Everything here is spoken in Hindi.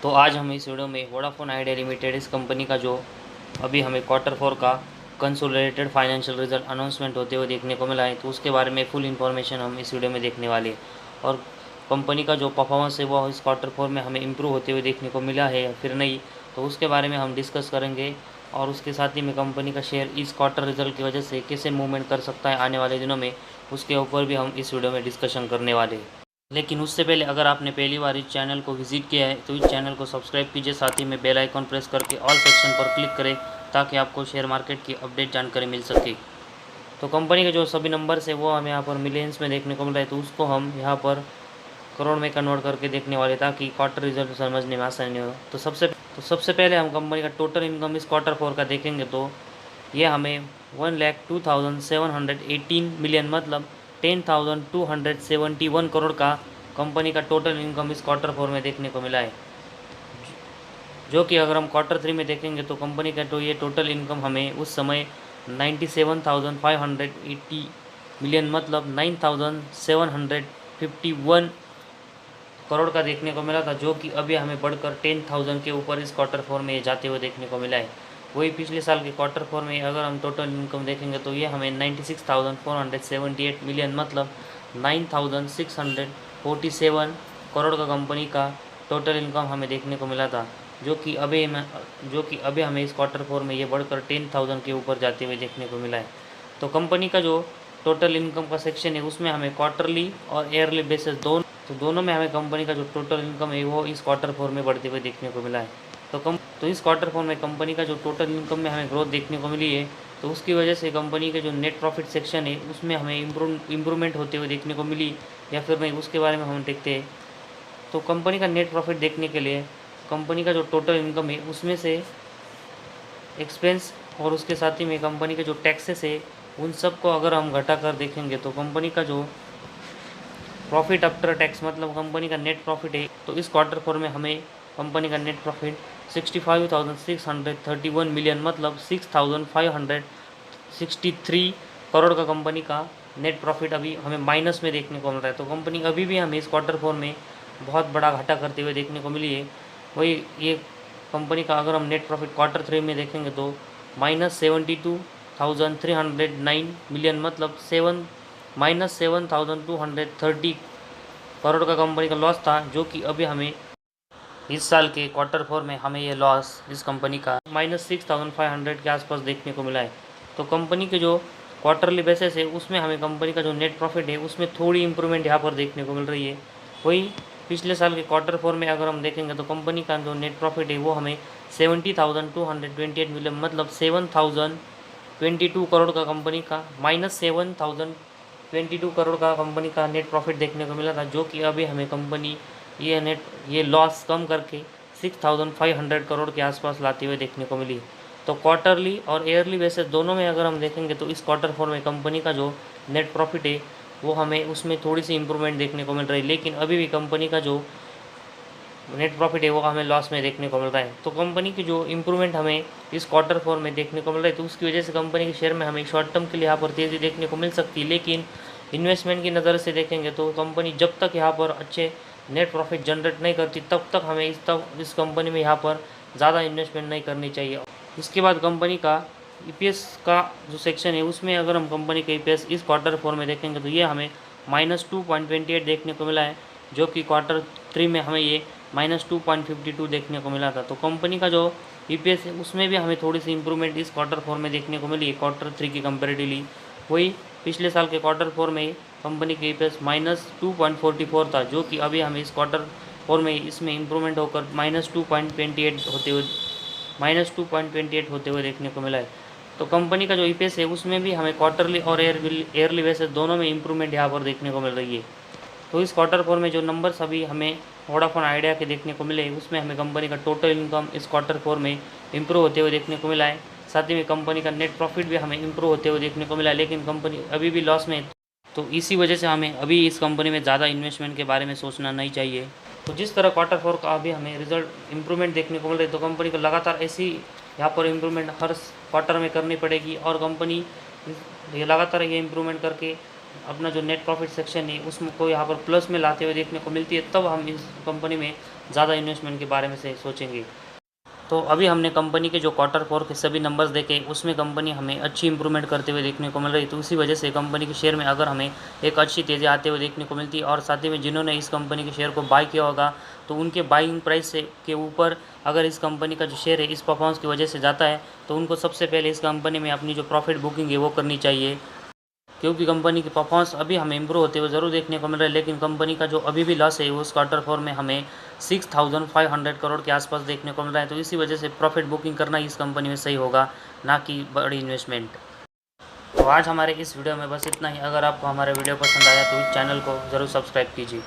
तो आज हम इस वीडियो में वोडाफोन आइडिया लिमिटेड इस कंपनी का जो अभी हमें Q4 का कंसोलिडेटेड फाइनेंशियल रिजल्ट अनाउंसमेंट होते हुए देखने को मिला है, तो उसके बारे में फुल इन्फॉर्मेशन हम इस वीडियो में देखने वाले हैं। और कंपनी का जो परफॉर्मेंस है वो इस Q4 में हमें इम्प्रूव होते हुए देखने को मिला है या फिर नहीं, तो उसके बारे में हम डिस्कस करेंगे। और उसके साथ ही में कंपनी का शेयर इस क्वार्टर रिजल्ट की वजह से कैसे मूवमेंट कर सकता है आने वाले दिनों में, उसके ऊपर भी हम इस वीडियो में डिस्कशन करने वाले हैं। लेकिन उससे पहले अगर आपने पहली बार इस चैनल को विजिट किया है तो इस चैनल को सब्सक्राइब कीजिए, साथ ही में बेल आइकॉन प्रेस करके ऑल सेक्शन पर क्लिक करें ताकि आपको शेयर मार्केट की अपडेट जानकारी मिल सके। तो कंपनी के जो सभी नंबर्स है वो हमें यहाँ पर मिलियंस में देखने को मिल रहा है, तो उसको हम यहाँ पर करोड़ में कन्वर्ट करके देखने वाले ताकि क्वार्टर रिजल्ट समझने में आसानी हो। तो सबसे पहले हम कंपनी का टोटल इनकम इस Q4 का देखेंगे तो ये हमें 1,02,718 मिलियन मतलब 10,271 करोड़ का कंपनी का टोटल इनकम इस Q4 में देखने को मिला है। जो कि अगर हम Q3 में देखेंगे तो कंपनी का तो ये टोटल इनकम हमें उस समय 97,580 मिलियन मतलब 9,751 करोड़ का देखने को मिला था, जो कि अभी हमें बढ़कर 10,000 के ऊपर इस Q4 में जाते हुए देखने को मिला है। वही पिछले साल के Q4 में अगर हम टोटल इनकम देखेंगे तो ये हमें 96,478 मिलियन मतलब 9,647 करोड़ का कंपनी का टोटल इनकम हमें देखने को मिला था, जो कि अभी हमें इस Q4 में ये बढ़कर 10,000 के ऊपर जाते हुए देखने को मिला है। तो कंपनी का जो टोटल इनकम का सेक्शन है उसमें हमें क्वार्टरली और ईयरली बेसिस दोनों में हमें कंपनी का जो टोटल इनकम है वो इस Q4 में बढ़ते हुए देखने को मिला है। तो इस Q4 में कंपनी का जो टोटल इनकम में हमें ग्रोथ देखने को मिली है, तो उसकी वजह से कंपनी के जो नेट प्रॉफिट सेक्शन है उसमें हमें इम्प्रूवमेंट होते हुए देखने को मिली या फिर नहीं, उसके बारे में हम देखते हैं। तो कंपनी का नेट प्रॉफिट देखने के लिए कंपनी का जो टोटल इनकम है उसमें से एक्सपेंस और उसके साथ ही में कंपनी के जो टैक्सेस है उन सब को अगर हम घटा कर देखेंगे तो कंपनी का जो प्रॉफिट आफ्टर टैक्स मतलब कंपनी का नेट प्रॉफिट है, तो इस Q4 में हमें कंपनी का नेट प्रॉफिट 65,631 मिलियन मतलब 6,563 करोड़ का कंपनी का नेट प्रॉफिट अभी हमें माइनस में देखने को मिल रहा है। तो कंपनी अभी भी हमें इस Q4 में बहुत बड़ा घाटा करते हुए देखने को मिली है। वही ये कंपनी का अगर हम नेट प्रॉफिट Q3 में देखेंगे तो -72,309 मिलियन मतलब -7,230 करोड़ का कंपनी का लॉस था, जो कि अभी हमें इस साल के Q4 में हमें ये लॉस इस कंपनी का -6,500 के आसपास देखने को मिला है। तो कंपनी के जो क्वार्टरली बेसिस है उसमें हमें कंपनी का जो नेट प्रॉफिट है उसमें थोड़ी इंप्रूवमेंट यहाँ पर देखने को मिल रही है। वही पिछले साल के Q4 में अगर हम देखेंगे तो कंपनी का जो नेट प्रॉफिट है वो हमें 70,228 मिलियन मतलब 7,022 करोड़ का कंपनी का -7,022 करोड़ का कंपनी का नेट प्रॉफिट देखने को मिला था, जो कि अभी हमें कंपनी ये लॉस कम करके 6,500 करोड़ के आसपास लाते हुए देखने को मिली। तो क्वार्टरली और ईयरली बेसिस दोनों में अगर हम देखेंगे तो इस Q4 में कंपनी का जो नेट प्रॉफिट है वो हमें उसमें थोड़ी सी इंप्रूवमेंट देखने को मिल रही है, लेकिन अभी भी कंपनी का जो नेट प्रॉफिट है वो हमें लॉस में देखने को मिल रहा है। तो कंपनी की जो इंप्रूवमेंट हमें इस Q4 में देखने को मिल रहा है, तो उसकी वजह से कंपनी के शेयर में हमें शॉर्ट टर्म के लिए यहाँ पर तेज़ी देखने को मिल सकती है, लेकिन इन्वेस्टमेंट की नज़र से देखेंगे तो कंपनी जब तक यहाँ पर अच्छे नेट प्रॉफिट जनरेट नहीं करती तब तक हमें इस कंपनी में यहाँ पर ज़्यादा इन्वेस्टमेंट नहीं करनी चाहिए। इसके बाद कंपनी का EPS का जो सेक्शन है उसमें अगर हम कंपनी का EPS इस Q4 में देखेंगे तो ये हमें -2.28 देखने को मिला है, जो कि Q3 में हमें ये -2.52 देखने को मिला था। तो कंपनी का जो EPS है उसमें भी हमें थोड़ी सी इंप्रूवमेंट इस Q4 में देखने को मिली है Q3 की कंपेरेटिवली। वही पिछले साल के Q4 में कंपनी के EPS -2.44 था, जो कि अभी हमें इस Q4 में इसमें इंप्रूवमेंट होकर -2.28 होते हुए देखने को मिला है। तो कंपनी का जो EPS है उसमें भी हमें क्वार्टरली और ईयरली बेसिस दोनों में इंप्रूवमेंट यहाँ पर देखने को मिल रही है। तो इस Q4 में जो नंबर्स अभी हमें वोडाफोन आइडिया के देखने को मिले उसमें हमें कंपनी का टोटल इनकम इस Q4 में इंप्रूव होते हुए देखने को मिला है, साथ ही में कंपनी का नेट प्रॉफिट भी हमें इंप्रूव होते हुए देखने को मिला है, लेकिन कंपनी अभी भी लॉस में है। तो इसी वजह से हमें अभी इस कंपनी में ज़्यादा इन्वेस्टमेंट के बारे में सोचना नहीं चाहिए। तो जिस तरह Q4 का अभी हमें रिजल्ट इंप्रूवमेंट देखने को मिल रही है, तो कंपनी को लगातार ऐसी यहाँ पर इम्प्रूवमेंट हर क्वार्टर में करनी पड़ेगी और कंपनी लगातार ये इम्प्रूवमेंट करके अपना जो नेट प्रॉफिट सेक्शन है उसमें को यहाँ पर प्लस में लाते हुए देखने को मिलती है, तब हम इस कंपनी में ज़्यादा इन्वेस्टमेंट के बारे में से सोचेंगे। तो अभी हमने कंपनी के जो Q4 के सभी नंबर्स देखे, उसमें कंपनी हमें अच्छी इंप्रूवमेंट करते हुए देखने को मिल रही। तो उसी वजह से कंपनी के शेयर में अगर हमें एक अच्छी तेज़ी आते हुए देखने को मिलती, और साथ ही में जिन्होंने इस कंपनी के शेयर को बाय किया होगा, तो उनके बाइंग प्राइस से के ऊपर अगर इस कंपनी का जो शेयर है इस परफॉर्मेंस की वजह से जाता है, तो उनको सबसे पहले इस कंपनी में अपनी जो प्रॉफिट बुकिंग है वो करनी चाहिए, क्योंकि कंपनी की परफॉर्मेंस अभी हमें इम्प्रूव होते हुए ज़रूर देखने को मिल रहा है। लेकिन कंपनी का जो अभी भी लॉस है उस Q4 में हमें 6500 करोड़ के आसपास देखने को मिल रहा है। तो इसी वजह से प्रॉफिट बुकिंग करना इस कंपनी में सही होगा, ना कि बड़ी इन्वेस्टमेंट। तो आज हमारे इस वीडियो में बस इतना ही। अगर आपको हमारा वीडियो पसंद आया तो इस चैनल को ज़रूर सब्सक्राइब कीजिए।